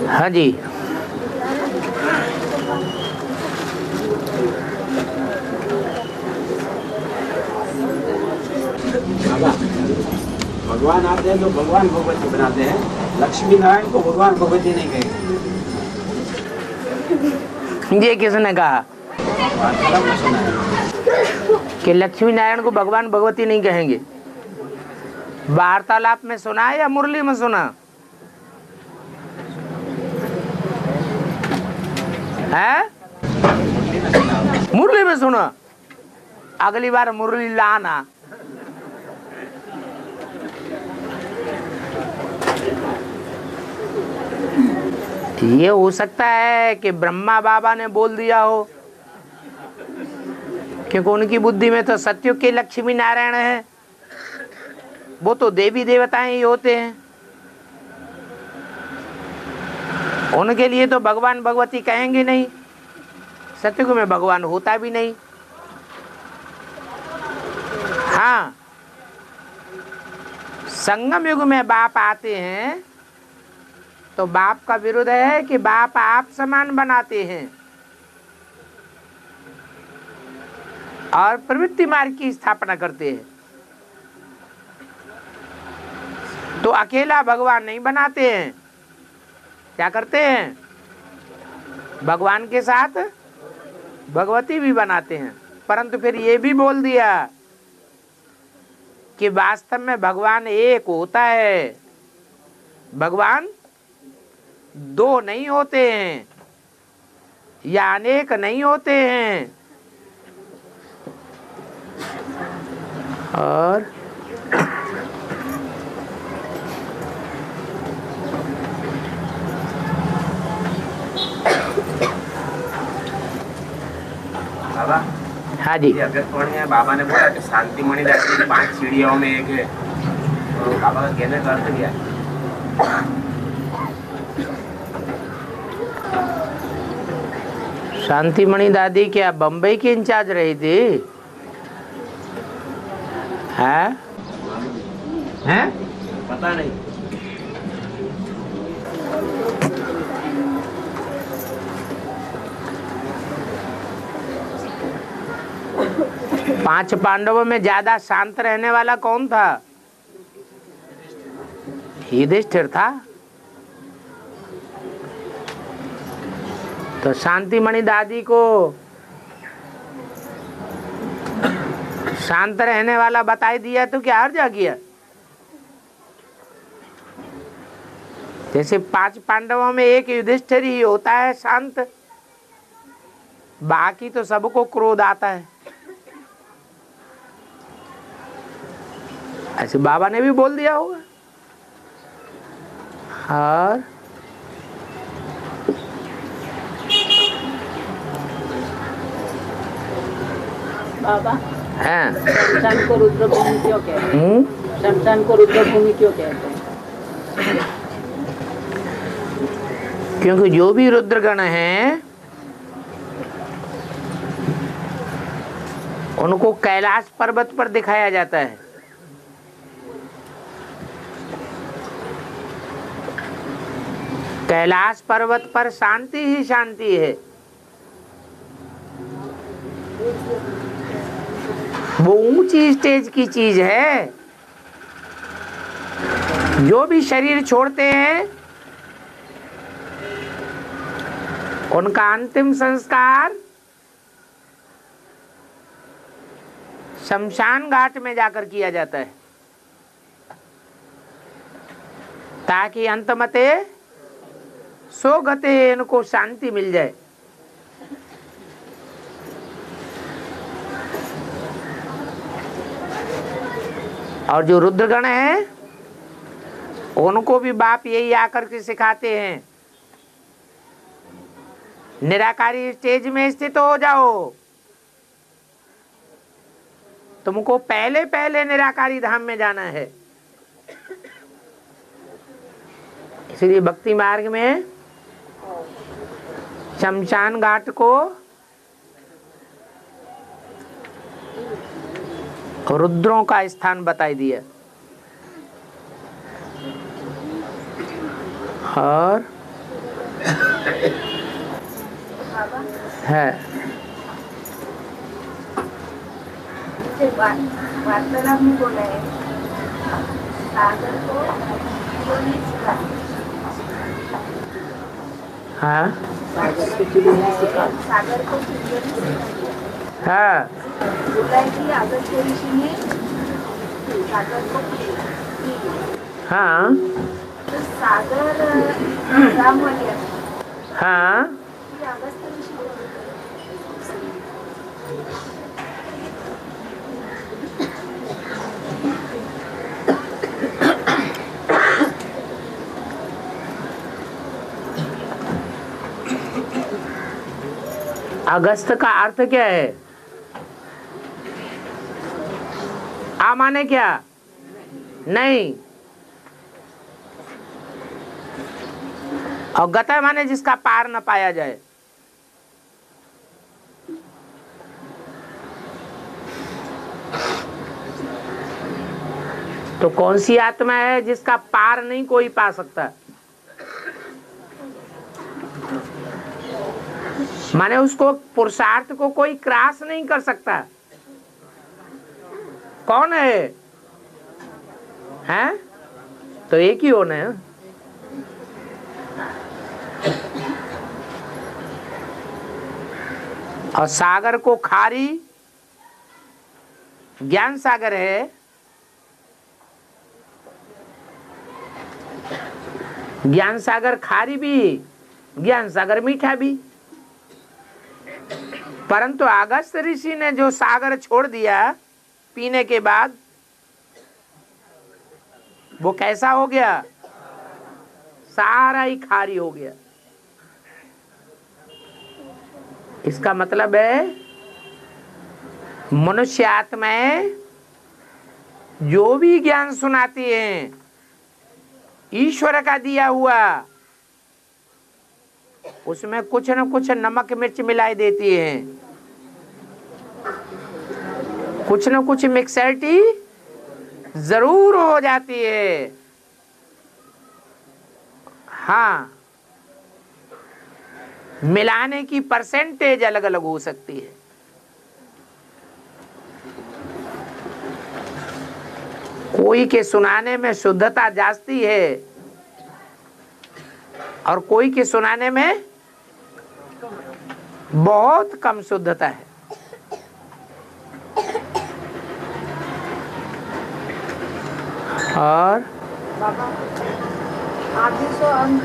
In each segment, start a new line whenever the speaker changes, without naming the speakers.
हाँ जी,
भगवान आते हैं तो भगवान भगवती बनाते हैं, लक्ष्मी नारायण को भगवान भगवती नहीं कहेंगे।
ये किसने कहा
वार्तालाप में सुना है
कि लक्ष्मी नारायण को भगवान भगवती नहीं कहेंगे? वार्तालाप में सुना है या मुरली में सुना है? मुरली में सुना। अगली बार मुरली लाना। ये हो सकता है कि ब्रह्मा बाबा ने बोल दिया हो, क्योंकि उनकी बुद्धि में तो सत्युग के लक्ष्मी नारायण है, वो तो देवी देवताएं ही होते हैं, उनके लिए तो भगवान भगवती कहेंगे नहीं। सत्युग में भगवान होता भी नहीं। हाँ, संगम युग में बाप आते हैं तो बाप का विरोध है कि बाप आप समान बनाते हैं और प्रवृत्ति मार्ग की स्थापना करते हैं। तो अकेला भगवान नहीं बनाते हैं, क्या करते हैं? भगवान के साथ भगवती भी बनाते हैं। परंतु फिर ये भी बोल दिया कि वास्तव में भगवान एक होता है, भगवान दो नहीं होते हैं या अनेक नहीं होते हैं। और
बाबा,
हाँ जी,
ये अगस्त में बाबा ने बोला कि शांति मणि दादी की 5 सीढ़ियों में एक है, तो बाबा का कहने का अर्थ क्या है?
शांतिमणि दादी क्या बम्बई की इंचार्ज रही थी? है?
पता नहीं।
पांच पांडवों में ज्यादा शांत रहने वाला कौन था? युधिष्ठिर था। तो शांतिमणि दादी को शांत रहने वाला बताई दिया तो क्या हर्ज आ गया? जैसे 5 पांडवों में एक युधिष्ठिर ही होता है शांत, बाकी तो सबको क्रोध आता है। ऐसे बाबा ने भी बोल दिया होगा। और
बाबा,
हैं
शमशान को रुद्रभूमि क्यों कहते हैं? शमशान को रुद्रभूमि क्यों कहते हैं?
क्योंकि जो भी रुद्रगण हैं उनको कैलाश पर्वत पर दिखाया जाता है। कैलाश पर्वत पर शांति ही शांति है। वो ऊंची स्टेज की चीज है। जो भी शरीर छोड़ते हैं उनका अंतिम संस्कार शमशान घाट में जाकर किया जाता है, ताकि अंतमते सोगते इनको शांति मिल जाए। और जो रुद्रगण है उनको भी बाप यही आकर के सिखाते हैं, निराकारी स्टेज में स्थित हो जाओ। तुमको पहले पहले निराकारी धाम में जाना है। इसलिए भक्ति मार्ग में शमशान घाट को रुद्रों का स्थान बताई दिया। और है
वार्तालाप में बोला है सागर को
हाँ
सागर को चिड़िया सिखा
सागर को चिड़िया
हाँ
बोला है कि अगस्त्य ऋषि ने सागर को
हाँ
तो सागर राम वाले
हाँ
अगस्त्य ऋषि
अगस्त का अर्थ क्या है? आ माने क्या? नहीं। और गता माने जिसका पार न पाया जाए। तो कौन सी आत्मा है जिसका पार नहीं कोई पा सकता? माने उसको पुरुषार्थ को कोई क्रॉस नहीं कर सकता। कौन है? हैं? तो एक ही होना है। और सागर को खारी ज्ञान सागर है। ज्ञान सागर खारी भी, ज्ञान सागर मीठा भी। परंतु अगस्त ऋषि ने जो सागर छोड़ दिया पीने के बाद, वो कैसा हो गया? सारा ही खारी हो गया। इसका मतलब है मनुष्य आत्माएं जो भी ज्ञान सुनाती हैं ईश्वर का दिया हुआ, उसमें कुछ न कुछ नमक मिर्च मिलाई देती हैं, कुछ न कुछ मिक्सरिटी जरूर हो जाती है। हाँ, मिलाने की परसेंटेज अलग अलग हो सकती है। कोई के सुनाने में शुद्धता जाती है और कोई के सुनाने में बहुत कम शुद्धता है। और
बाबा आदि सो अंत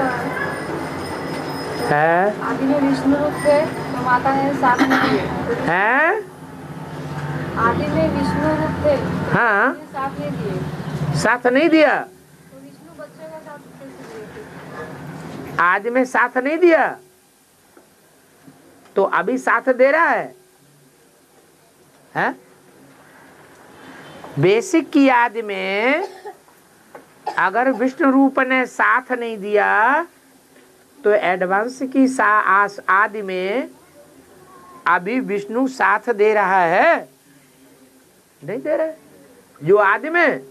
है,
आदि में विष्णु रूप थे तो माता ने साथ नहीं दिए।
है?
आदि में विष्णु रूप थे तो
हाँ।
माता ने साथ नहीं दिए।
साथ नहीं दिया।
तो विष्णु बच्चे का साथ कैसे दिए?
आज में साथ नहीं दिया तो अभी साथ दे रहा है? बेसिक की याद में अगर विष्णु रूप ने साथ नहीं दिया तो एडवांस की आदि में अभी विष्णु साथ दे रहा है? नहीं दे रहा है। जो आदि में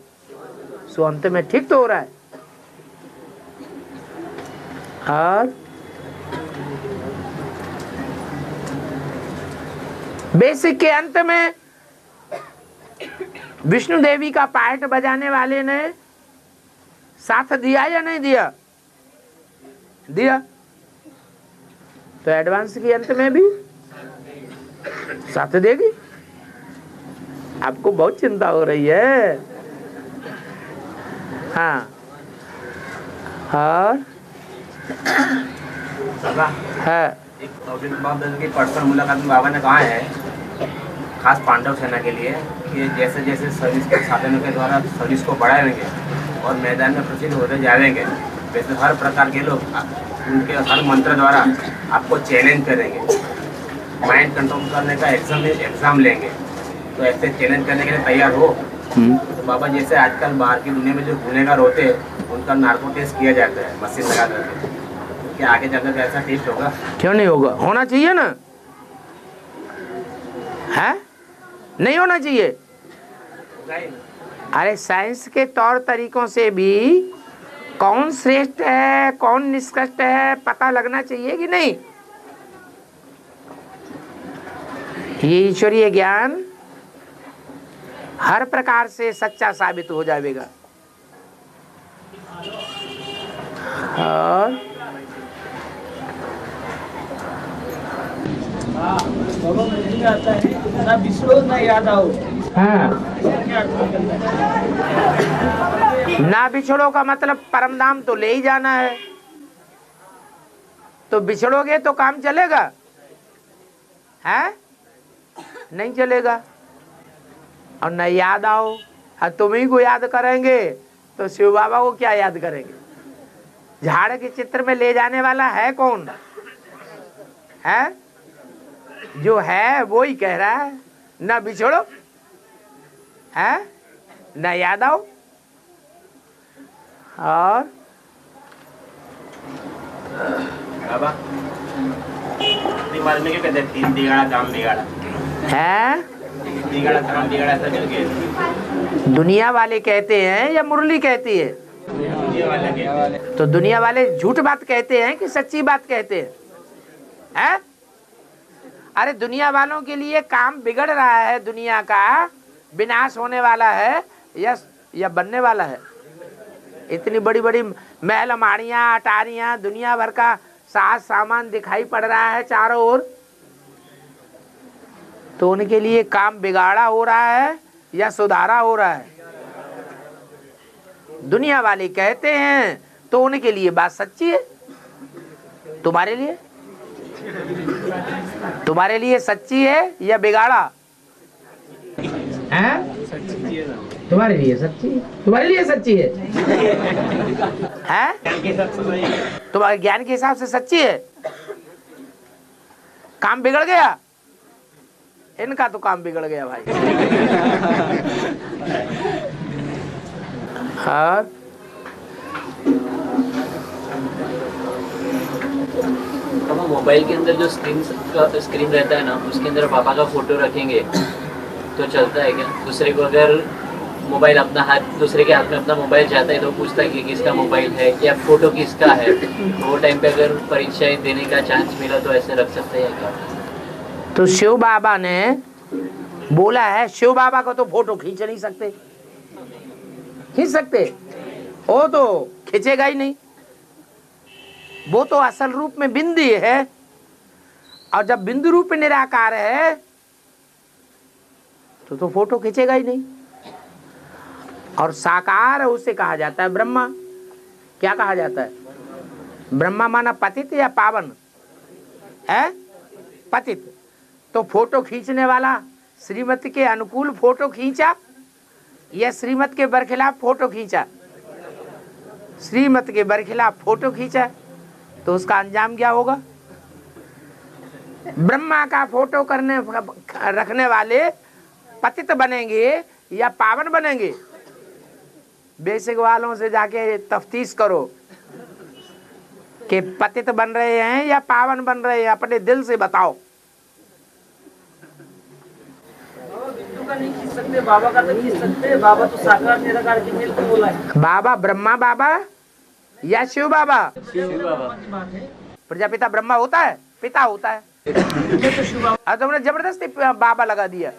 सो अंत में ठीक तो हो रहा है। और बेसिक के अंत में विष्णु देवी का पार्ट बजाने वाले ने साथ दिया या नहीं दिया? दिया। तो एडवांस के अंत में भी साथ देगी। आपको बहुत चिंता हो रही है। हाँ। और है
एक की पर्सनल मुलाकात में बाबा ने कहा है खास पांडव सेना के लिए कि जैसे जैसे सर्विस के साधनों के द्वारा सर्विस को बढ़ाएंगे और मैदान में प्रसिद्ध होते जाएंगे, वैसे हर प्रकार के लोग उनके हर मंत्र द्वारा आपको चैलेंज करेंगे, माइंड कंट्रोल करने का एग्जाम लेंगे। तो ऐसे चैलेंज करने के लिए तैयार हो। तो बाबा जैसे आजकल बाहर की दुनिया में जो गुनहगार होते हैं उनका नार्को टेस्ट किया जाता है मशीन लगा करके, क्या आगे जाकर ऐसा टेस्ट होगा?
क्यों नहीं होगा? होना चाहिए ना। है? नहीं होना चाहिए? अरे साइंस के तौर तरीकों से भी कौन श्रेष्ठ है कौन निष्कृष्ट है पता लगना चाहिए कि नहीं। ये ईश्वरीय ज्ञान हर प्रकार से सच्चा साबित हो जाएगा। और
बाबा मुझे में आता है ना बिछड़ो ना याद आओ।
हाँ,
क्या अर्थ निकलता है?
ना बिछड़ो का मतलब परम धाम तो ले ही जाना है, तो बिछड़ोगे तो काम चलेगा है नहीं चलेगा। और न याद आओ, और तुम ही को याद करेंगे तो शिव बाबा को क्या याद करेंगे। झाड़ के चित्र में ले जाने वाला है कौन है, जो है वो ही कह रहा है न बिछड़ो है न याद आओ। और
बाबा मारने के कहते हैं 3 दिगाड़ा काम बिगाड़ा
है,
बिगाड़ा काम बिगाड़ा ऐसा क्यों कहते
दुनिया वाले कहते हैं या मुरली कहती है।
हैं?
तो दुनिया वाले झूठ बात कहते हैं कि सच्ची बात कहते हैं? अरे दुनिया वालों के लिए काम बिगड़ रहा है, दुनिया का विनाश होने वाला है या बनने वाला है। इतनी बड़ी बड़ी महल माड़ियाँ अटारियाँ दुनिया भर का साज सामान दिखाई पड़ रहा है चारों ओर, तो उनके लिए काम बिगाड़ा हो रहा है या सुधारा हो रहा है। दुनिया वाले कहते हैं तो उनके लिए बात सच्ची है, तुम्हारे लिए सच्ची है या बिगाड़ा है? तुम्हारे लिए सच्ची है, तुम्हारे लिए सच्ची है तुम्हारे ज्ञान के हिसाब से सच्ची है। काम बिगड़ गया, इनका तो काम बिगड़ गया भाई। और
मोबाइल के अंदर जो स्क्रीन रहता है ना, उसके अंदर पापा का फोटो रखेंगे तो चलता है क्या? दूसरे को अगर मोबाइल अपना हाथ दूसरे के हाथ में अपना मोबाइल जाता है तो पूछता है कि किसका मोबाइल है या फोटो किसका है, तो वो टाइम पे अगर परीक्षाएं देने का चांस मिला तो ऐसे रख सकते हैं क्या?
तो शिव बाबा ने बोला है, शिव बाबा को तो फोटो खींच नहीं सकते, खींच सकते वो तो खींचेगा ही नहीं, वो तो असल रूप में बिंदु है। और जब बिंदु रूप में निराकार है तो फोटो खींचेगा ही नहीं। और साकार उसे कहा जाता है ब्रह्मा। क्या कहा जाता है? ब्रह्मा माना पतित या पावन है? पतित। तो फोटो खींचने वाला श्रीमती के अनुकूल फोटो खींचा या श्रीमत के बरखिलाफ फोटो खींचा? श्रीमत के बरखिलाफ फोटो खींचा तो उसका अंजाम क्या होगा? ब्रह्मा का फोटो रखने वाले पतित बनेंगे या पावन बनेंगे? बेसिक वालों से जाके तफ्तीश करो कि पतित बन रहे हैं या पावन बन रहे हैं, अपने दिल से बताओ।
बिंदु का नहीं खींच सकते, बाबा का तो खींच सकते। बाबा तो साकार निराकार के मेल को बोला है।
बाबा ब्रह्मा बाबा या शिव बाबा? प्रजापिता ब्रह्मा होता है, पिता होता है। अब तुमने जबरदस्ती बाबा लगा दिया,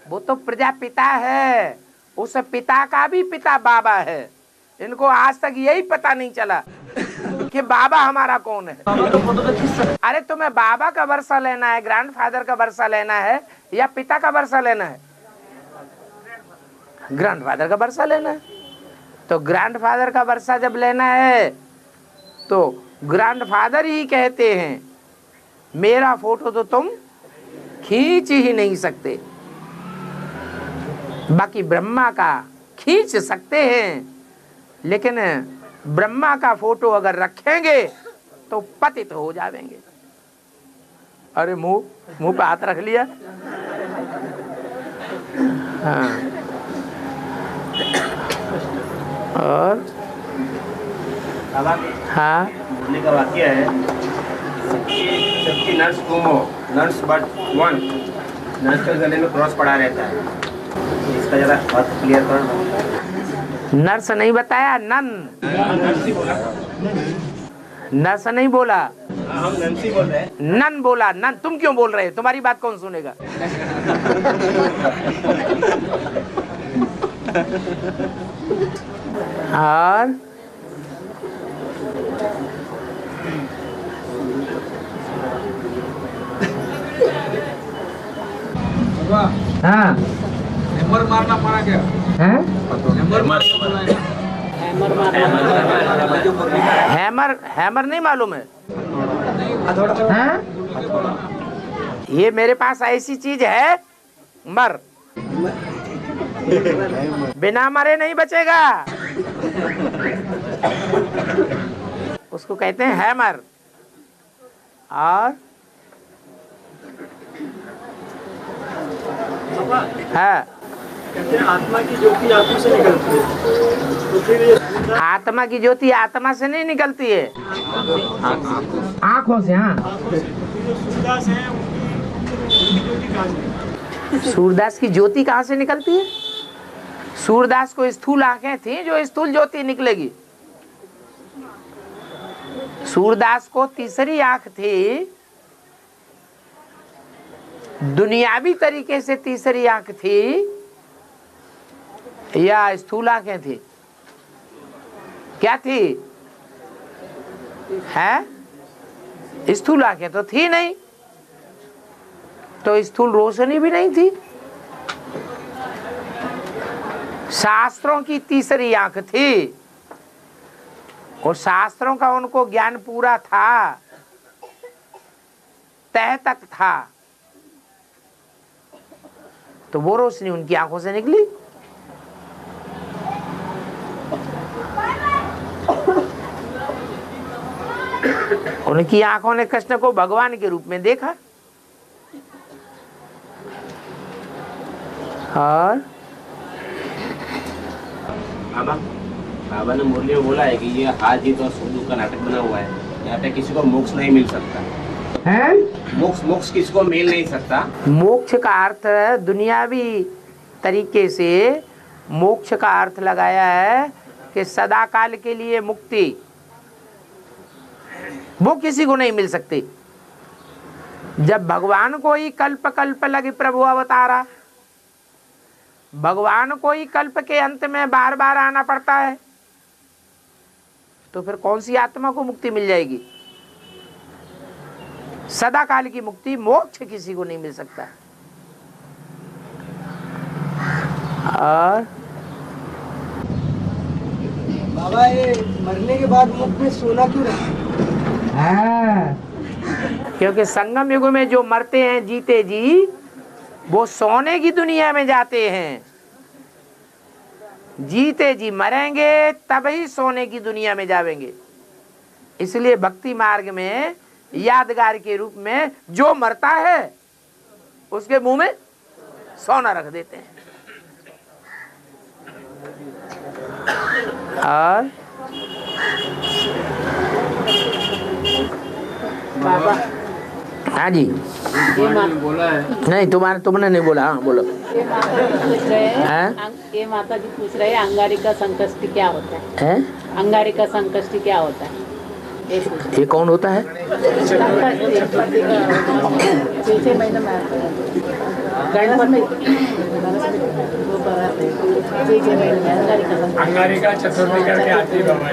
वो तो प्रजापिता है, उस पिता का भी पिता बाबा है। इनको आज तक यही पता नहीं चला कि बाबा हमारा कौन है। अरे तुम्हें बाबा का वर्षा लेना है, ग्रैंडफादर का वर्षा लेना है या पिता का वर्षा लेना है? ग्रैंडफादर का वर्षा लेना है। तो ग्रैंडफादर का वर्षा जब लेना है तो ग्रैंडफादर ही कहते हैं मेरा फोटो तो तुम खींच ही नहीं सकते, बाकी ब्रह्मा का खींच सकते हैं। लेकिन ब्रह्मा का फोटो अगर रखेंगे तो पतित हो जाएंगे। अरे मुंह पे हाथ रख लिया। हाँ। और हाँ,
बोलने का वाक्य है सबकी नर्स तुम हो, नर्स बट वन। नर्स के गले में क्रॉस पड़ा रहता है, इसका जरा बात क्लियर करो।
नर्स नहीं बताया, नन। नर्स नहीं बोला,
हम नंसी बोल रहे हैं।
नन बोला। नन तुम क्यों बोल रहे हो? तुम्हारी बात कौन सुनेगा? और हाँ,
हैमर मारना पड़ा क्या?
हैं?
हैमर मारना है।
हैमर मारना
हैमर, हैमर नहीं मालूम है? हैं? ये मेरे पास ऐसी चीज है, मर, बिना मरे नहीं बचेगा। उसको कहते हैं हैमर। और है
कहते हैं आत्मा की ज्योति आत्मा से निकलती है, तो फिर ये
आत्मा की ज्योति आत्मा से नहीं निकलती है, आंखों से। हाँ,
जो सूरदास है उनकी ज्योति कहाँ से?
सूरदास की ज्योति कहाँ से निकलती है? सूरदास को स्थूल आंखें थी, जो स्थूल ज्योति निकलेगी। सूरदास को तीसरी आंख थी, दुनियावी तरीके से तीसरी आंख थी, या स्थूल आंखें थी? क्या थी? है? स्थूल आंखें तो थी नहीं, तो स्थूल रोशनी भी नहीं थी। शास्त्रों की तीसरी आंख थी, और शास्त्रों का उनको ज्ञान पूरा था, तह तक था, तो वो रोशनी उनकी आंखों से निकली। उनकी आंखों ने कृष्ण को भगवान के रूप में देखा। और
बाबा ने मुरली में बोला है कि ये हार जीत और सुख दुख का नाटक बना हुआ है, यहाँ पे किसी को मोक्ष नहीं मिल सकता
है।
मोक्ष किसी को मिल नहीं सकता।
मोक्ष का अर्थ दुनियावी तरीके से मोक्ष का अर्थ लगाया है कि सदा काल के लिए मुक्ति, वो किसी को नहीं मिल सकती। जब भगवान को ही कल्प कल्प लगे प्रभु अवतारा, भगवान को ही कल्प के अंत में बार बार आना पड़ता है, तो फिर कौन सी आत्मा को मुक्ति मिल जाएगी? सदा काल की मुक्ति, मोक्ष किसी को नहीं मिल सकता। और
बाबा ये मरने के बाद मुख में सोना क्यों रहता है?
क्योंकि संगम युग में जो मरते हैं जीते जी, वो सोने की दुनिया में जाते हैं। जीते जी मरेंगे तभी सोने की दुनिया में जाएंगे। इसलिए भक्ति मार्ग में यादगार के रूप में जो मरता है उसके मुंह में सोना रख देते हैं। और
बाबा
हाँ जी,
ये
बोला है
नहीं तुमने नहीं बोला। हाँ बोलो।
ये माता जी पूछ रहे
हैं?
हैं, ये माता जी पूछ रहे हैं अंगारिका संकष्टी क्या होता है?
हैं?
अंगारिका संकष्टी क्या होता है?
ये कौन होता है?
छह महीने में आता है गणपति,
अंगारिका चतुर्थी करके आती है बाबा,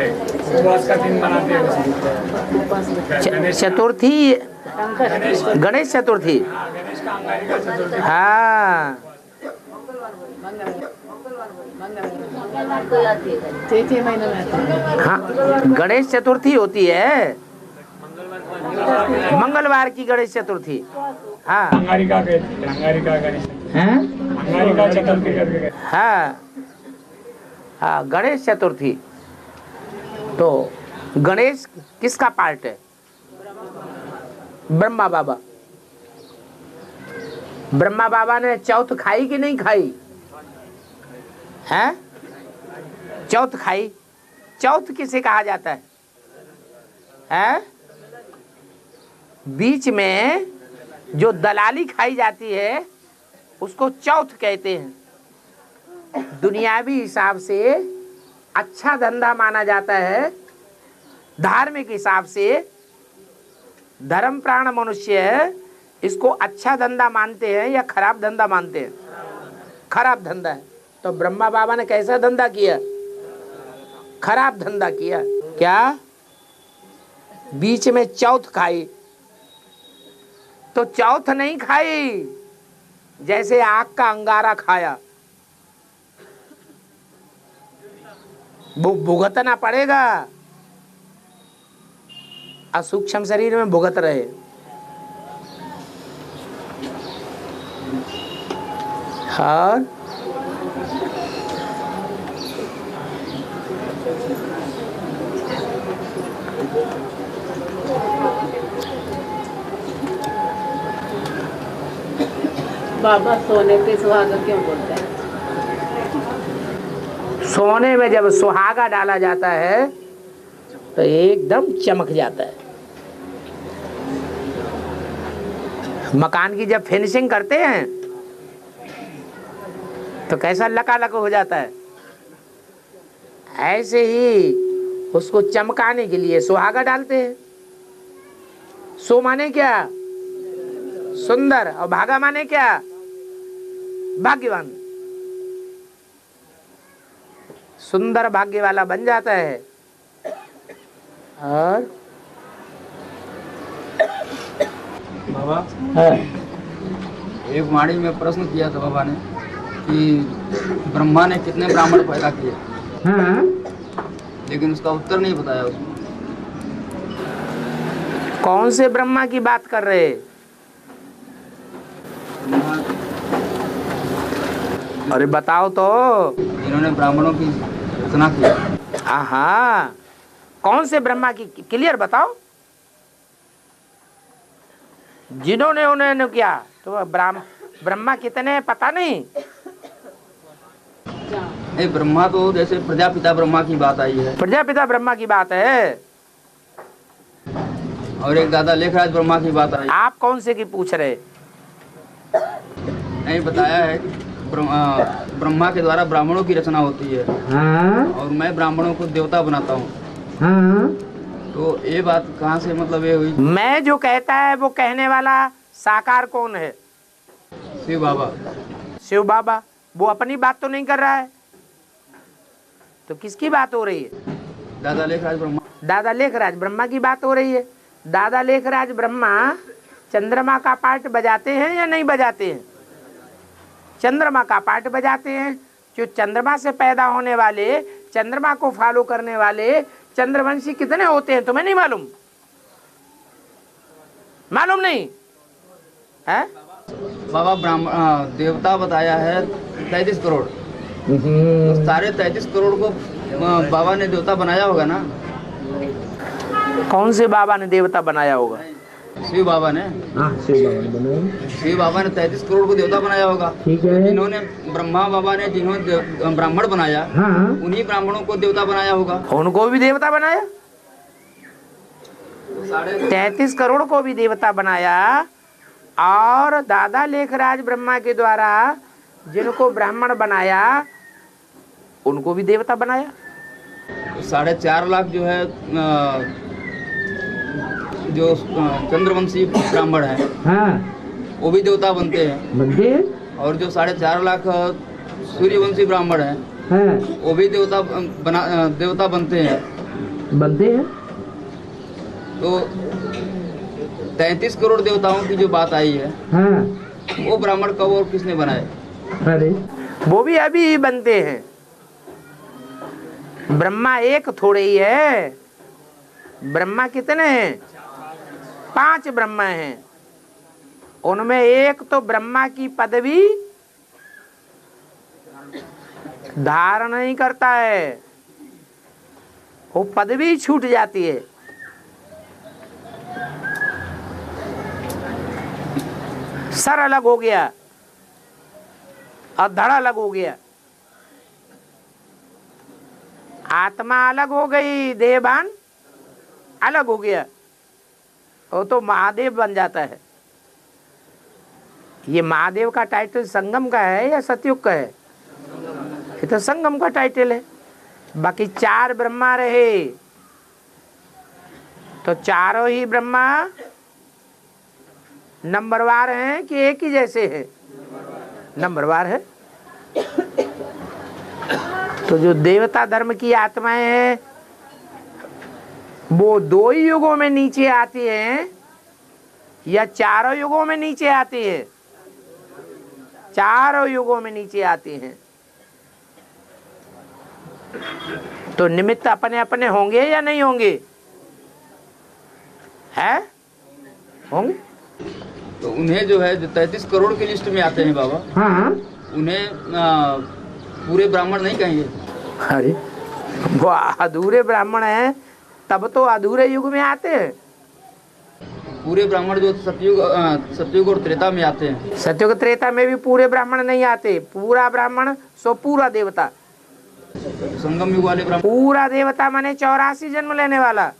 उपवास का दिन मनाते हैं।
चतुर्थी, गणेश चतुर्थी।
गणेश का अंगारिका चतुर्थी।
हाँ,
छह महीने में आता है।
हाँ, गणेश चतुर्थी होती है, मंगलवार की गणेश चतुर्थी। हाँ,
अंगारिका कहते हैं, अंगारिका गणेश,
हैं?
अंगारिका चतुर्थी करके कहते हैं।
हाँ हाँ, गणेश चतुर्थी। तो गणेश किसका पार्ट है? ब्रह्मा बाबा। ब्रह्मा बाबा ने चौथ खाई कि नहीं खाई? हैं? चौथ खाई। चौथ किसे कहा जाता है? हैं? बीच में जो दलाली खाई जाती है उसको चौथ कहते हैं। दुनियावी हिसाब से अच्छा धंधा माना जाता है। धार्मिक हिसाब से धर्म प्राण मनुष्य इसको अच्छा धंधा मानते हैं या खराब धंधा मानते हैं? खराब धंधा है। तो ब्रह्मा बाबा ने कैसा धंधा किया? खराब धंधा किया। क्या? बीच में चौथ खाई। तो चौथ नहीं खाई, जैसे आग का अंगारा खाया। वो भुगतना पड़ेगा, असूक्ष्म शरीर में भुगत रहे। और
बाबा सोने पे सुहागा क्यों बोलते हैं?
सोने में जब सुहागा डाला जाता है तो एकदम चमक जाता है। मकान की जब फिनिशिंग करते हैं तो कैसा लकालक हो जाता है, ऐसे ही उसको चमकाने के लिए सुहागा डालते हैं। सो माने क्या? सुंदर। और भागा माने क्या? भाग्यवान। सुंदर भाग्य वाला बन जाता है। और
बाबा
हाँ।
एक वाणी में प्रश्न किया था बाबा ने कि ब्रह्मा ने कितने ब्राह्मण पैदा किए,
हाँ।
लेकिन उसका उत्तर नहीं बताया उसने।
कौन से ब्रह्मा की बात कर रहे हैं? अरे बताओ तो।
जिन्होंने ब्राह्मणों की रचना की।
हाँ, कौन से ब्रह्मा की? क्लियर बताओ। जिन्होंने उन्होंने क्या? तो ब्रह्मा कितने हैं पता नहीं।
नहीं, ब्रह्मा तो जैसे प्रजापिता ब्रह्मा की बात आई है,
प्रजापिता ब्रह्मा की बात है।
और एक दादा लेखराज ब्रह्मा की बात आई।
आप कौन से की पूछ रहे?
नहीं, बताया है कि ब्रह्मा के द्वारा ब्राह्मणों की रचना होती है।
हाँ।
और मैं ब्राह्मणों को देवता बनाता हूँ।
हाँ।
तो ये बात कहाँ से मतलब ये हुई?
मैं जो कहता है वो कहने वाला साकार कौन है?
शिव बाबा।
शिव बाबा। वो अपनी बात तो नहीं कर रहा है, तो किसकी बात हो रही है?
दादा लेखराज ब्रह्मा।
दादा लेखराज ब्रह्मा की बात हो रही है। दादा लेखराज ब्रह्मा चंद्रमा का पार्ट बजाते हैं या नहीं बजाते हैं? चंद्रमा का पार्ट बजाते हैं। जो चंद्रमा से पैदा होने वाले, चंद्रमा को फॉलो करने वाले चंद्रवंशी कितने होते हैं तुम्हें नहीं मालूम? मालूम नहीं है?
बाबा ब्राह्मण देवता बताया है 33 करोड़। तो सारे 33 करोड़ को बाबा ने देवता बनाया होगा ना?
कौन से बाबा ने देवता बनाया होगा?
शिव बाबा ने। शिव बाबा ने 33 करोड़ को देवता बनाया होगा।
ठीक है।
जिन्होंने ब्रह्मा बाबा ने जिन्होंने ब्राह्मण बनाया, उन्हीं ब्राह्मणों को देवता बनाया होगा।
उनको भी देवता बनाया। 33 करोड़ को भी देवता बनाया। और दादा लेखराज ब्रह्मा के द्वारा जिनको ब्राह्मण बनाया उनको भी देवता बनाया।
4.5 लाख जो है जो चंद्रवंशी ब्राह्मण है,
हाँ।
वो भी देवता बनते हैं। और जो 4.5 लाख सूर्यवंशी ब्राह्मण है,
हाँ।
वो भी देवता बनते हैं। तो 33 करोड़ देवताओं की जो बात आई है,
हाँ।
वो ब्राह्मण कब और किसने बनाए?
अरे वो भी अभी ही बनते हैं। ब्रह्मा एक थोड़े ही है। ब्रह्मा कितने हैं? 5 ब्रह्मा हैं। उनमें एक तो ब्रह्मा की पदवी धारण नहीं करता है, वो पदवी छूट जाती है। सर अलग हो गया और धड़ अलग हो गया। आत्मा अलग हो गई, देहभान अलग हो गया। वो तो महादेव बन जाता है। ये महादेव का टाइटल संगम का है या सतयुग का है? ये तो संगम का टाइटल है। बाकी 4 ब्रह्मा रहे तो चारों ही ब्रह्मा नंबरवार हैं कि एक ही जैसे हैं? नंबरवार है। तो जो देवता धर्म की आत्माएं हैं वो 2 ही युगों में नीचे आती हैं या चारों युगों में नीचे आती है? चारों युगों में नीचे आती हैं। तो निमित्त अपने अपने होंगे या नहीं होंगे? है? होंगे।
तो उन्हें जो है जो 33 करोड़ की लिस्ट में आते हैं बाबा,
हाँ,
उन्हें पूरे ब्राह्मण नहीं कहेंगे?
अरे वो अधूरे ब्राह्मण हैं तब तो अधूरे युग में आते हैं।
पूरे ब्राह्मण जो सतयुग और त्रेता में आते हैं।
सतयुग त्रेता में भी पूरे ब्राह्मण नहीं आते। पूरा ब्राह्मण सो पूरा देवता।
संगम युग वाले ब्राह्मण
पूरा देवता माने 84 जन्म लेने वाला।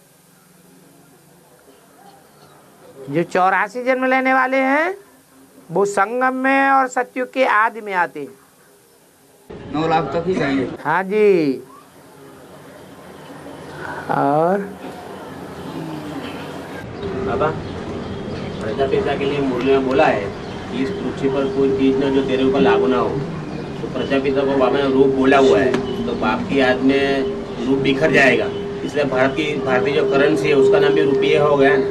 जो 84 जन्म लेने वाले हैं वो संगम में और सतयुग के आदि में आते हैं।
9 लाख तक ही कहेंगे।
हाँ जी। और
बाबा प्रजापिता के लिए मुरली में बोला है कि इस पृथ्वी पर कोई चीज ना जो तेरे ऊपर लागू ना हो। तो प्रजापिता को बाबा ने रूप बोला हुआ है, तो बाप की याद में रूप बिखर जाएगा। इसलिए भारतीय जो करेंसी है उसका नाम भी रुपये हो गया ना।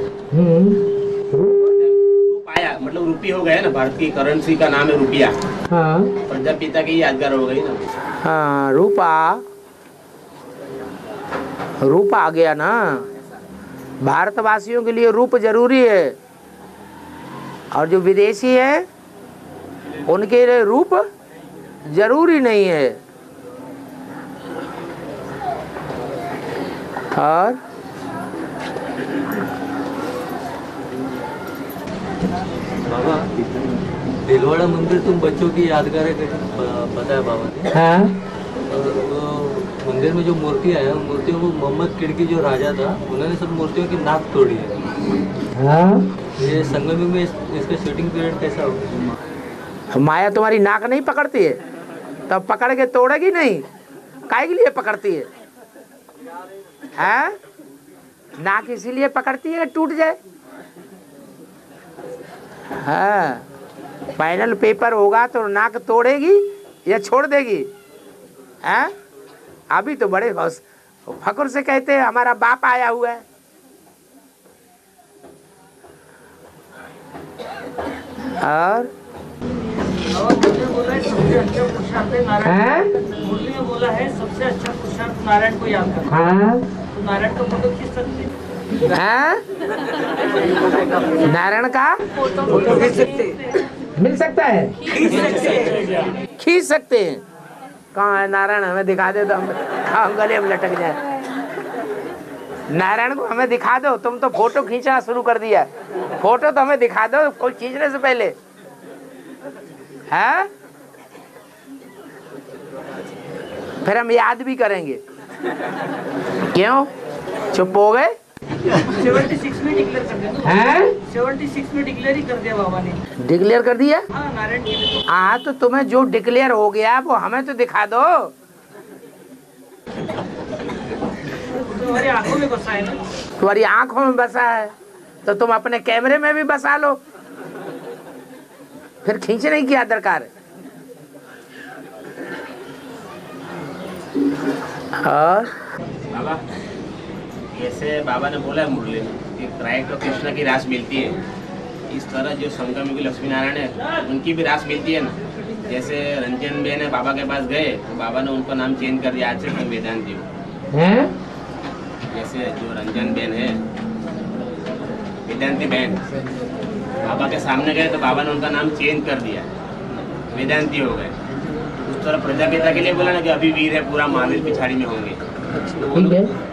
रूप आया मतलब रुपये हो गया ना। भारत की करेंसी का नाम है रुपया।
हाँ,
प्रजापिता की यादगार हो गई ना।
हाँ, रूप आ गया ना। भारतवासियों के लिए रूप जरूरी है और जो विदेशी है उनके लिए रूप जरूरी नहीं है। और
बाबा दिलवाड़ा मंदिर तुम बच्चों की यादगार है बताया बाबा ने।
हाँ,
तो मंदिर में जो मूर्तियाँ हैं मूर्तियों को मोहम्मद किड़की जो राजा था उन्होंने सब मूर्तियों की नाक तोड़ी है।
हाँ,
ये संगम में इसका शूटिंग पीरियड कैसा होगा?
माया तुम्हारी नाक नहीं पकड़ती है तब पकड़ के तोड़ेगी नहीं। काहे के लिए पकड़ती है? हाँ? नाक इसीलिए पकड़ती है टूट जाए। हाँ, फाइनल पेपर होगा तो नाक तोड़ेगी या छोड़ देगी? हाँ? अभी तो बड़े फखर से कहते हैं हमारा बाप आया हुआ है। और
मुरली में बोला है सबसे अच्छा पुरुषार्थ नारायण को याद करना।
हाँ?
तो नारायण का फोटो खींच सकते हैं।
हाँ? नारायण का
फोटो खींच सकते हैं।
मिल सकता है? खींच सकते हैं। कहाँ है नारायण? हमें दिखा दे तो हम गले में लटक जाए। नारायण को हमें दिखा दो। तुम तो फोटो खींचना शुरू कर दिया। फोटो तो हमें दिखा दो कोई खींचने से पहले। है? फिर हम याद भी करेंगे। क्यों चुप हो गए?
76 में डिक्लेयर कर दिया।
हैं?
76 में डिक्लेयर ही कर दिया बाबा ने।
डिक्लेयर कर दिया?
हाँ, नारायण के लिए।
हाँ, तो तुम्हें जो डिक्लेयर हो गया वो हमें तो दिखा दो।
तुम्हारी आंखों में बसा है ना।
तुम्हारी आंखों में बसा है तो तुम अपने कैमरे में भी बसा लो। फिर खींचने की क्या दरकार है? और
बाबा जैसे बाबा ने बोला है मुरली में कि क्राइस्ट और कृष्ण की रास मिलती है, इस तरह जो संगम युगी लक्ष्मी नारायण है उनकी भी रास मिलती है ना। जैसे रंजन बेन है बाबा के पास गए तो बाबा ने उनका नाम चेंज कर दिया, आज से तुम वेदांती हो। जैसे जो रंजन बेन है वेदांती बहन बाबा के सामने गए तो बाबा ने उनका नाम चेंज कर दिया, वेदांती हो गए। उस तरह प्रजापिता के लिए बोला ना कि अभी वीर है पूरा महावीर पिछाड़ी में होंगे। तो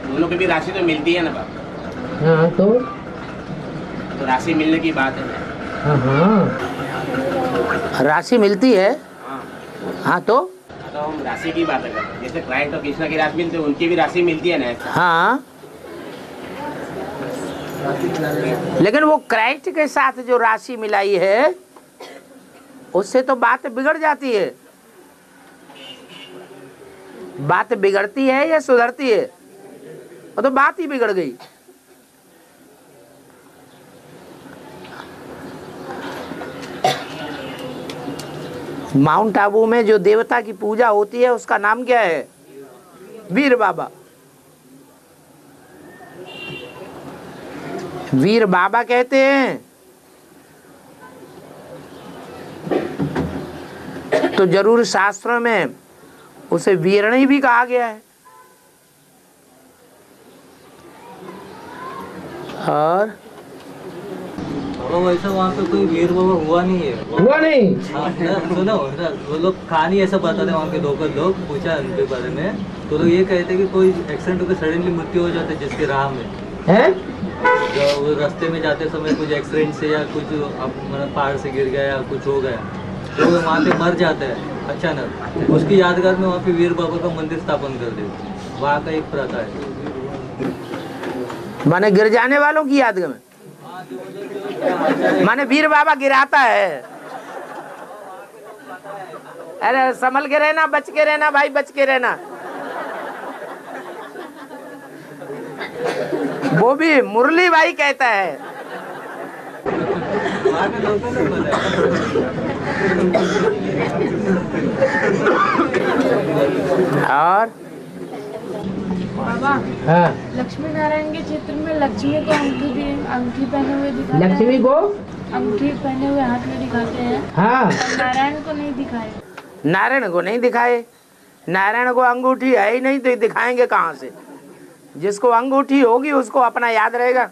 दोनों की भी राशि तो मिलती है ना बाबा।
हाँ, तो
राशि मिलने की बात है।
राशि मिलती है।
हाँ,
हाँ, तो
हम राशि की बात करते हैं। जैसे क्राइस्ट और कृष्णा की राशि मिलती है उनकी भी राशि मिलती है ना।
हाँ, लेकिन वो क्राइस्ट के साथ जो राशि मिलाई है उससे तो बात बिगड़ जाती है। बात बिगड़ती है या सुधरती है? वो तो बात ही बिगड़ गई। माउंट आबू में जो देवता की पूजा होती है उसका नाम क्या है? वीर बाबा। वीर बाबा कहते हैं। तो जरूर शास्त्रों में उसे वीरणी भी कहा गया है। और
वैसा वहाँ पे कोई वीर बाबा हुआ नहीं है।
हुआ नहीं।
हाँ, सुनो ना, वो लोग कहानी ऐसा बताते वहाँ के लोकल लोग, पूछा उनके बारे में, तो लोग ये कहते कि कोई एक्सीडेंट होकर सडनली मृत्यु हो जाता है जिसके राह में
है,
वो रास्ते में जाते समय कुछ एक्सीडेंट से या कुछ मतलब पहाड़ से गिर गया या कुछ हो गया, तो वो वहाँ पे मर जाता है अचानक। उसकी यादगार में वहाँ पे वीर बाबा का मंदिर स्थापन कर देते, वहाँ का एक प्रथा है।
माने गिर जाने वालों की याद में, माने वीर बाबा गिराता है। अरे संभल के रहना, बच के रहना भाई, बच के रहना। वो भी मुरली भाई कहता है। और
बाबा,
हाँ,
लक्ष्मी नारायण के चित्र में लक्ष्मी को अंगूठी पहने हुए दिखाते हैं।
लक्ष्मी को
अंगूठी पहने हुए हाथ में दिखाते हैं।
हाँ,
और नारायण को नहीं दिखाए।
नारायण को नहीं दिखाए। नारायण को अंगूठी है ही नहीं तो दिखाएंगे कहाँ से? जिसको अंगूठी होगी उसको अपना याद रहेगा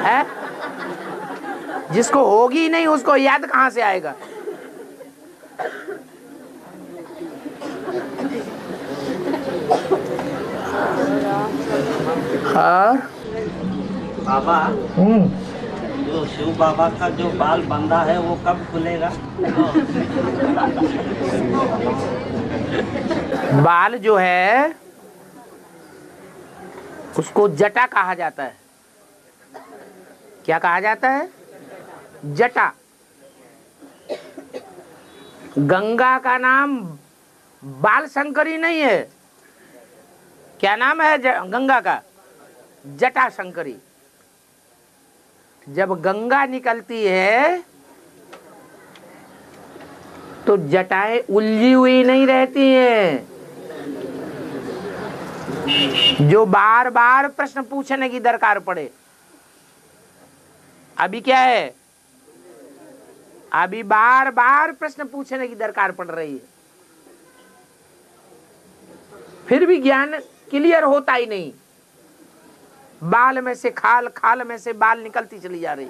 है? जिसको होगी नहीं उसको याद कहाँ से आएगा? और
बाबा, जो शिव बाबा का जो बाल बंधा है वो कब खुलेगा?
बाल जो है उसको जटा कहा जाता है। क्या कहा जाता है? जटा। गंगा का नाम बाल शंकरी नहीं है। क्या नाम है गंगा का? जटा शंकरी। जब गंगा निकलती है तो जटाएं उलझी हुई नहीं रहती हैं। जो बार बार प्रश्न पूछने की दरकार पड़े। अभी क्या है? अभी बार बार प्रश्न पूछने की दरकार पड़ रही है, फिर भी ज्ञान क्लियर होता ही नहीं। बाल में से खाल, खाल में से बाल निकलती चली जा रही।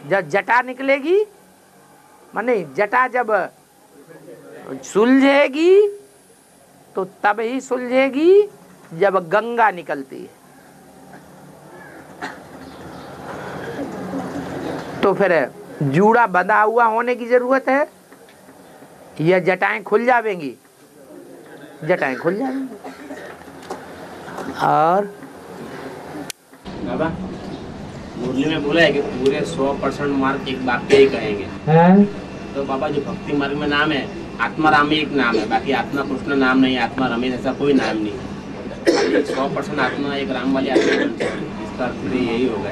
जब जटा निकलेगी, माने जटा जब सुलझेगी तो तब ही सुलझेगी जब गंगा निकलती है। तो फिर जूड़ा बंधा हुआ होने की जरूरत है या जटाएं खुल जाएंगी? जटाएं खुल जाएंगी। और
बाबा, मुरली में बोला है कि पूरे 100% मार्क एक वाक्य ही कहेंगे। तो बाबा, जो भक्ति मार्ग में नाम है आत्मा रामी एक नाम है, बाकी आत्मा कृष्ण नाम नहीं, आत्मा रमेश ऐसा कोई नाम नहीं है। 100% आत्मा एक राम वाली आत्मा, इसका अर्थ भी यही होगा।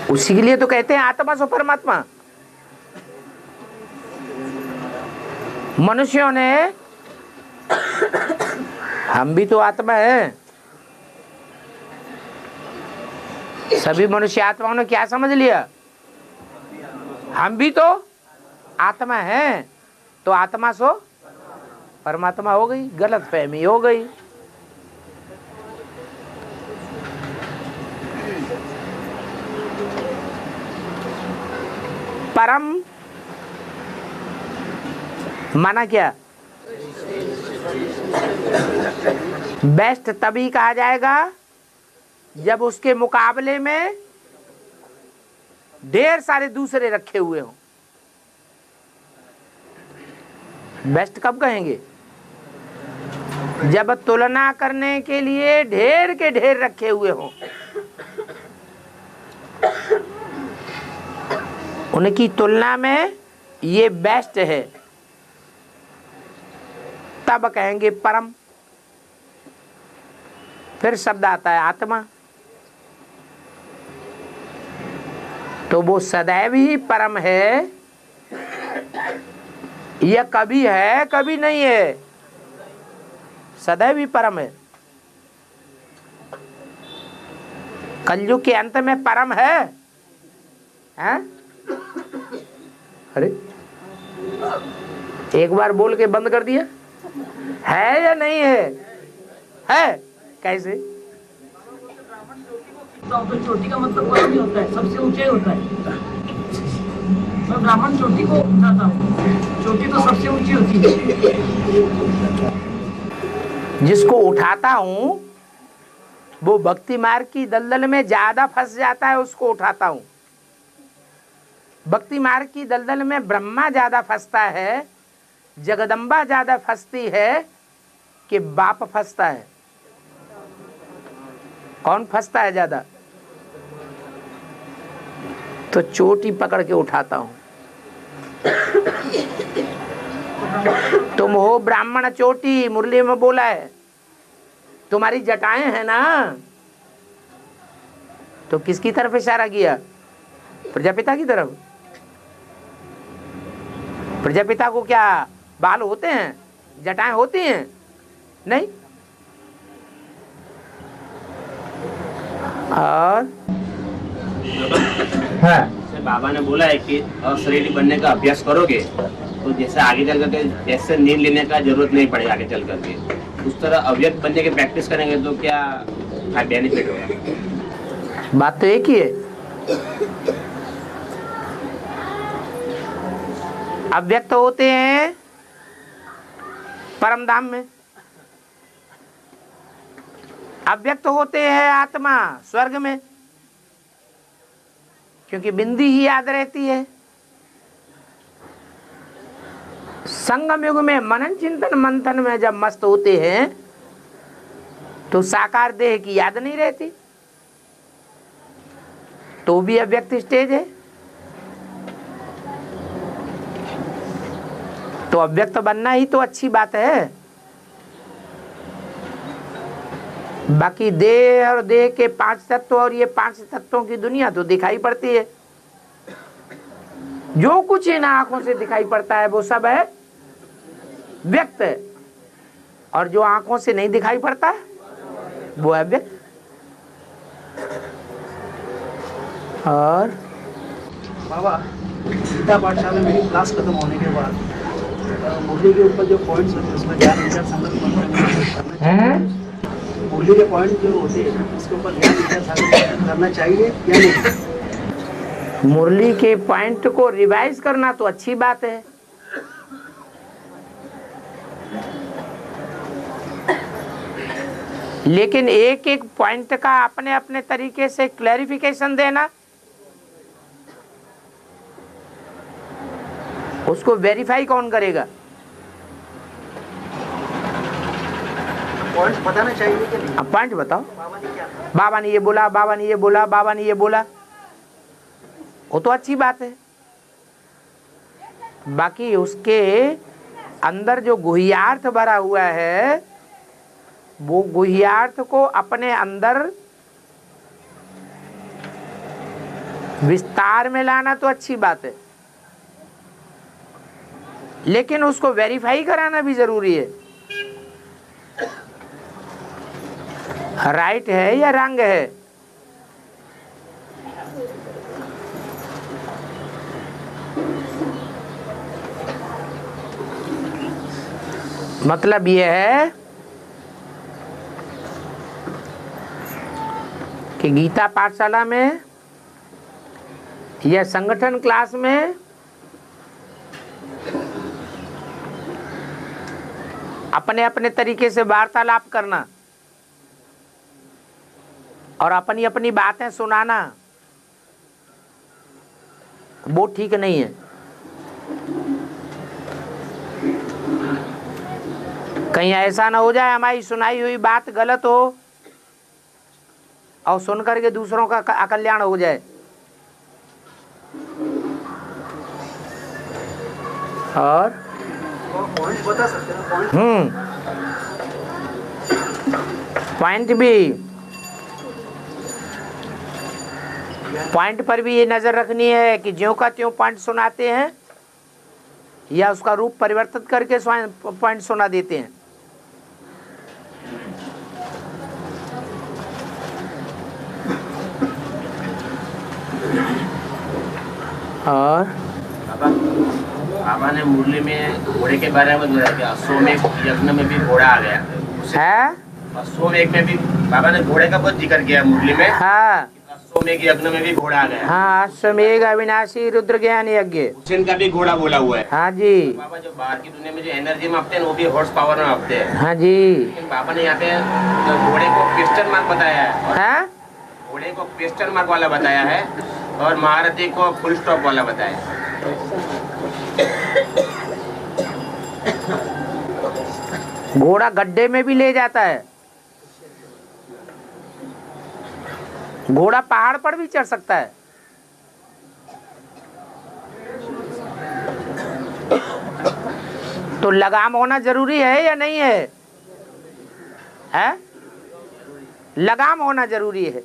उसी के लिए तो कहते हैं आत्मा सो परमात्मा। मनुष्यों ने, हम भी तो आत्मा है। सभी मनुष्य आत्माओं ने क्या समझ लिया? हम भी तो आत्मा है, तो आत्मा सो परमात्मा हो गई। गलत फहमी हो गई। परम माना क्या? बेस्ट तभी कहा जाएगा जब उसके मुकाबले में ढेर सारे दूसरे रखे हुए हों। बेस्ट कब कहेंगे? जब तुलना करने के लिए ढेर के ढेर रखे हुए हों। उनकी तुलना में ये बेस्ट है, तब कहेंगे परम। फिर शब्द आता है आत्मा, तो वो सदैव ही परम है या कभी है कभी नहीं है? सदैव ही परम है। कलयुग के अंत में परम है, हैं? अरे एक बार बोल के बंद कर दिया, है या नहीं है? है कैसे?
तो चोटी का मतलब कोई नहीं होता है, सबसे ऊंचे होता है। मैं ब्राह्मण चोटी को उठाता हूँ, चोटी तो सबसे ऊंची होती है।
जिसको उठाता हूँ वो भक्ति मार्ग की दलदल में ज्यादा फंस जाता है, उसको उठाता हूँ। भक्ति मार्ग की दलदल में ब्रह्मा ज्यादा फंसता है, जगदम्बा ज्यादा फंसती है कि बाप फंसता है? कौन फंसता है ज्यादा? तो चोटी पकड़ के उठाता हूं। तुम हो ब्राह्मण चोटी, मुरली में बोला है। तुम्हारी जटाएं हैं ना, तो किसकी तरफ इशारा किया? प्रजापिता की तरफ। प्रजापिता को क्या बाल होते हैं, जटाएं होती हैं? नहीं। और
हाँ, बाबा ने बोला है कि अशरीरी बनने का अभ्यास करोगे तो जैसे आगे चल करके जैसे नींद लेने का जरूरत नहीं पड़ेगा आगे चल करके, उस तरह अव्यक्त बनने की प्रैक्टिस करेंगे तो क्या बेनिफिट होगा?
बात तो एक ही है। अव्यक्त होते हैं परम धाम में, अव्यक्त होते हैं आत्मा स्वर्ग में, क्योंकि बिंदी ही याद रहती है। संगम युग में मनन चिंतन मंथन में जब मस्त होते हैं तो साकार देह की याद नहीं रहती, तो भी अव्यक्त स्टेज है। तो अव्यक्त बनना ही तो अच्छी बात है। बाकी देह और देह के 5 तत्व और ये 5 तत्वों की दुनिया तो दिखाई पड़ती है। जो कुछ इन आंखों से दिखाई पड़ता है वो सब है व्यक्त है, और जो आंखों से नहीं दिखाई पड़ता वो है व्यक्त। और
बाबा, गीता पाठशाला में मेरी क्लास खत्म होने के बाद मुरली के ऊपर जो पॉइंट्स होते हैं उसमें ध्यान विचार संगत करना चाहिए। मुरली के पॉइंट जो होते हैं उसके ऊपर ध्यान विचार संगत करना चाहिए या नहीं?
मुरली के पॉइंट को रिवाइज करना तो अच्छी बात है, लेकिन एक एक पॉइंट का अपने अपने तरीके से क्लैरिफिकेशन देना, उसको वेरीफाई कौन करेगा?
पॉइंट्स बताना चाहिए कि नहीं?
अब पॉइंट बताओ।
बाबा ने क्या कहा?
बाबा ने ये बोला, बाबा ने ये बोला, बाबा ने ये बोला, वो तो अच्छी बात है। बाकी उसके अंदर जो गुह्यार्थ भरा हुआ है वो गुह्यार्थ को अपने अंदर विस्तार में लाना तो अच्छी बात है, लेकिन उसको वेरीफाई कराना भी जरूरी है। राइट है या रंग है? मतलब यह है कि गीता पाठशाला में या संगठन क्लास में अपने अपने तरीके से वार्तालाप करना और अपनी अपनी बातें सुनाना वो ठीक नहीं है। कहीं ऐसा ना हो जाए हमारी सुनाई हुई बात गलत हो और सुन करके दूसरों का अकल्याण हो जाए। और
पॉइंट बता सकते हैं पॉइंट?
पॉइंट भी, पॉइंट पर भी ये नजर रखनी है कि ज्यों का त्यों पॉइंट सुनाते हैं या उसका रूप परिवर्तित करके पॉइंट सुना देते हैं। और
बाबा ने मुरली में घोड़े के बारे में बताया कि अश्वमेध यज्ञ में भी घोड़ा आ गया
है।
अश्वमेध में भी बाबा ने घोड़े का बहुत जिक्र किया मुरली में।
हाँ,
अश्वमेध यज्ञ में भी घोड़ा आ गया।
हाँ, अश्वमेध अविनाशी रुद्र ज्ञान यज्ञ,
हुसैन का भी घोड़ा बोला हुआ है।
हाँ जी।
बाबा जो बाहर की दुनिया में जो एनर्जी मापते हैं वो भी हॉर्स पावर में मापते हैं।
हाँ जी।
लेकिन बाबा ने यहाँ पे घोड़े को क्वेश्चन मार्क बताया है,
हाँ?
घोड़े को क्वेश्चन मार्क वाला बताया है और महारथी को फुल स्टॉप वाला बताया है।
घोड़ा गड्ढे में भी ले जाता है, घोड़ा पहाड़ पर भी चढ़ सकता है। तो लगाम होना जरूरी है या नहीं है? है? लगाम होना जरूरी है।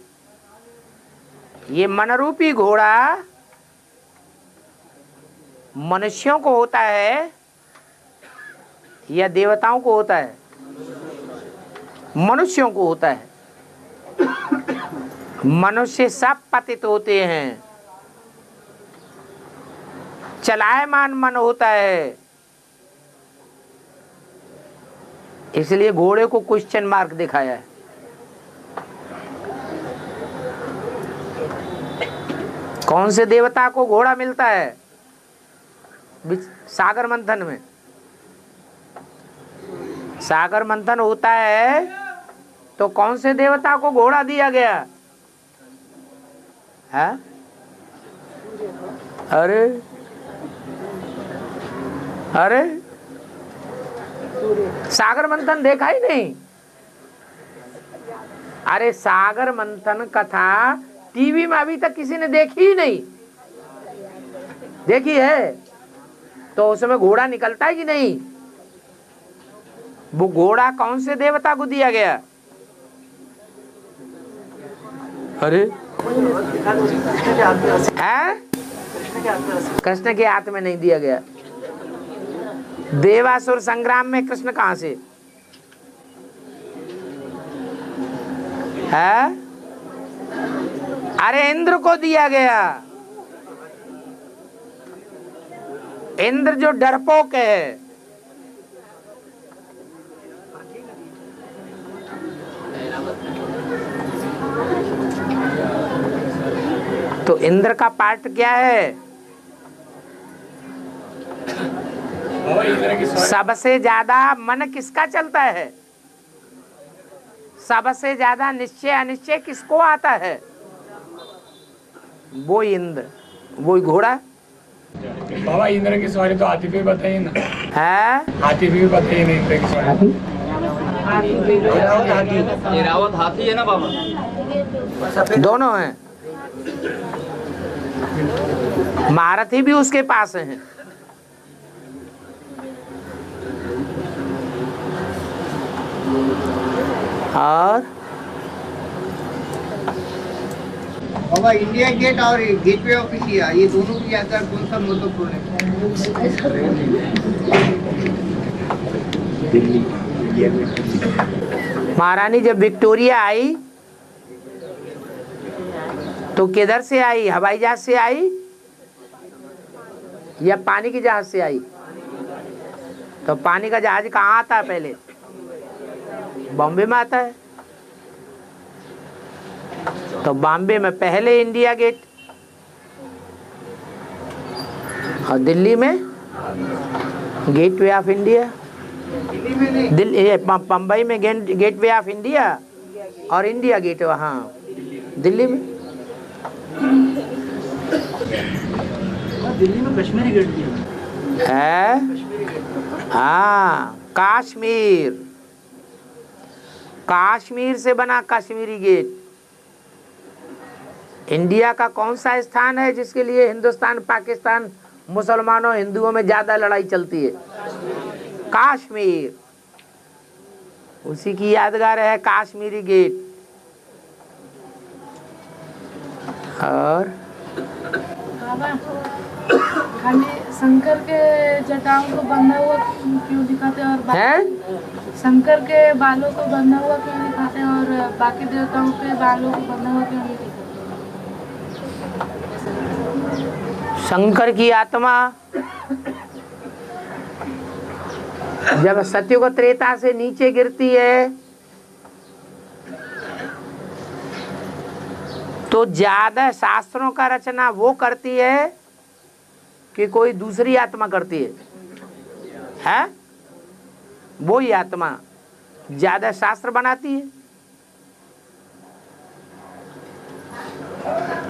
ये मनरूपी घोड़ा मनुष्यों को होता है या देवताओं को होता है? मनुष्यों को होता है। मनुष्य सब पतित होते हैं, चलायमान मन होता है, इसलिए घोड़े को क्वेश्चन मार्क दिखाया है। कौन से देवता को घोड़ा मिलता है? सागर मंथन में। सागर मंथन होता है तो कौन से देवता को घोड़ा दिया गया है? अरे अरे सागर मंथन देखा ही नहीं? अरे सागर मंथन कथा टीवी में अभी तक किसी ने देखी ही नहीं। देखी है तो उसमें घोड़ा निकलता है कि नहीं? वो घोड़ा कौन से देवता को दिया गया? अरे कृष्ण के हाथ में नहीं दिया गया। देवासुर संग्राम में कृष्ण कहां से है? अरे इंद्र को दिया गया। इंद्र जो डरपोक है, तो इंद्र का पार्ट क्या है? सबसे ज्यादा मन किसका चलता है? सबसे ज्यादा निश्चय अनिश्चय किसको आता है? वो इंद्र, वो घोड़ा।
बाबा इंद्र की सवारी तो हाथी पे बताइए ना।
है
हाथी पे भी बताइए ना इंद्र की सवारी।
ऐरावत हाथी है ना बाबा?
दोनों हैं। महारथी भी उसके पास हैं। और
बाबा इंडिया गेट और गेटवे ऑफ इंडिया ये दोनों की यात्रा कौन सा महत्वपूर्ण है?
महारानी जब विक्टोरिया आई तो किधर से आई? हवाई जहाज से आई या पानी की जहाज से आई? तो पानी का जहाज कहाँ आता है? पहले बॉम्बे में आता है। तो बॉम्बे में पहले इंडिया गेट और दिल्ली में gateway of India. Delhi Bombay में गेटवे ऑफ इंडिया और इंडिया गेट वहाँ दिल्ली में।
दिल्ली में कश्मीरी गेट भी
है। हाँ, कश्मीर, कश्मीर से बना कश्मीरी गेट। इंडिया का कौन सा स्थान है जिसके लिए हिंदुस्तान पाकिस्तान मुसलमानों हिंदुओं में ज्यादा लड़ाई चलती है? कश्मीर, उसी की यादगार है कश्मीरी गेट। और
बाबा खाली शंकर के जटाओं को बंधा हुआ क्यों दिखाते हैं और
हैं?
शंकर के बालों को बंधा हुआ क्यों दिखाते हैं और बाकी देवताओं के बालों को बंधा हुआ क्यों नहीं दिखाते?
शंकर की आत्मा जब सत्युग त्रेता से नीचे गिरती है तो ज्यादा शास्त्रों का रचना वो करती है कि कोई दूसरी आत्मा करती है? वो ही आत्मा ज्यादा शास्त्र बनाती है।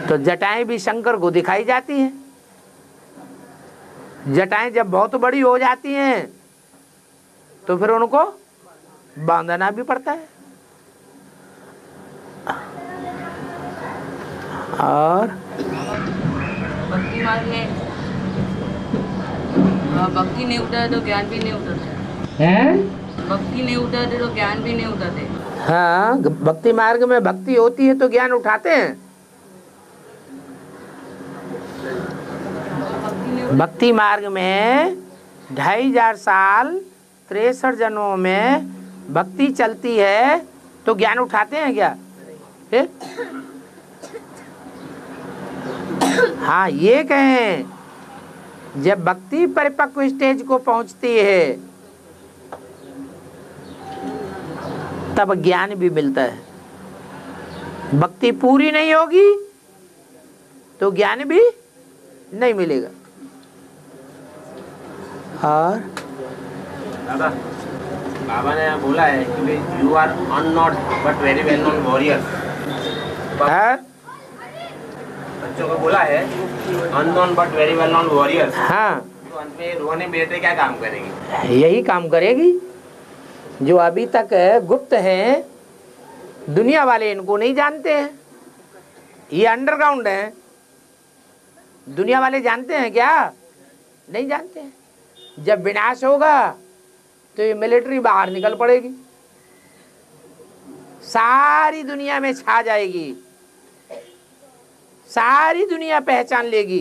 तो जटाएं भी शंकर को दिखाई जाती हैं। जटाएं जब बहुत बड़ी हो जाती हैं तो फिर उनको बांधना भी पड़ता है। और
भक्ति मार्ग में भक्ति नहीं उठा तो ज्ञान भी नहीं उठाते
हैं?
भक्ति नहीं उठाते तो ज्ञान भी नहीं उठाते।
हाँ, भक्ति मार्ग में भक्ति होती है तो ज्ञान उठाते हैं। भक्ति मार्ग में 2500 साल 63 जन्मों में भक्ति चलती है तो ज्ञान उठाते हैं क्या? हाँ, ये कहें जब भक्ति परिपक्व स्टेज को पहुंचती है तब ज्ञान भी मिलता है। भक्ति पूरी नहीं होगी तो ज्ञान भी नहीं मिलेगा। और
दादा, बाबा ने बोला है कि you are unknown but very well known warrior. बच्चों को बोला है unknown but very well known warrior.
हाँ,
तो अंत में रोहनी बेटे क्या काम करेगी?
यही काम करेगी जो अभी तक गुप्त हैं, दुनिया वाले इनको नहीं जानते हैं। ये अंडरग्राउंड है, दुनिया वाले जानते हैं क्या? नहीं जानते हैं। जब विनाश होगा तो ये मिलिट्री बाहर निकल पड़ेगी, सारी दुनिया में छा जाएगी, सारी दुनिया पहचान लेगी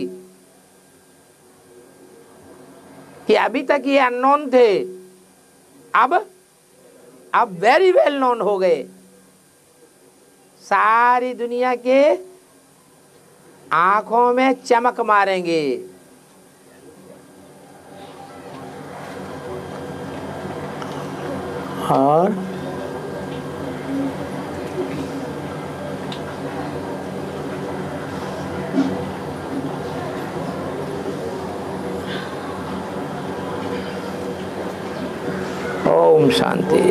कि अभी तक ये अननोन थे, अब वेरी वेल नोन हो गए। सारी दुनिया के आंखों में चमक मारेंगे। और ओम शांति।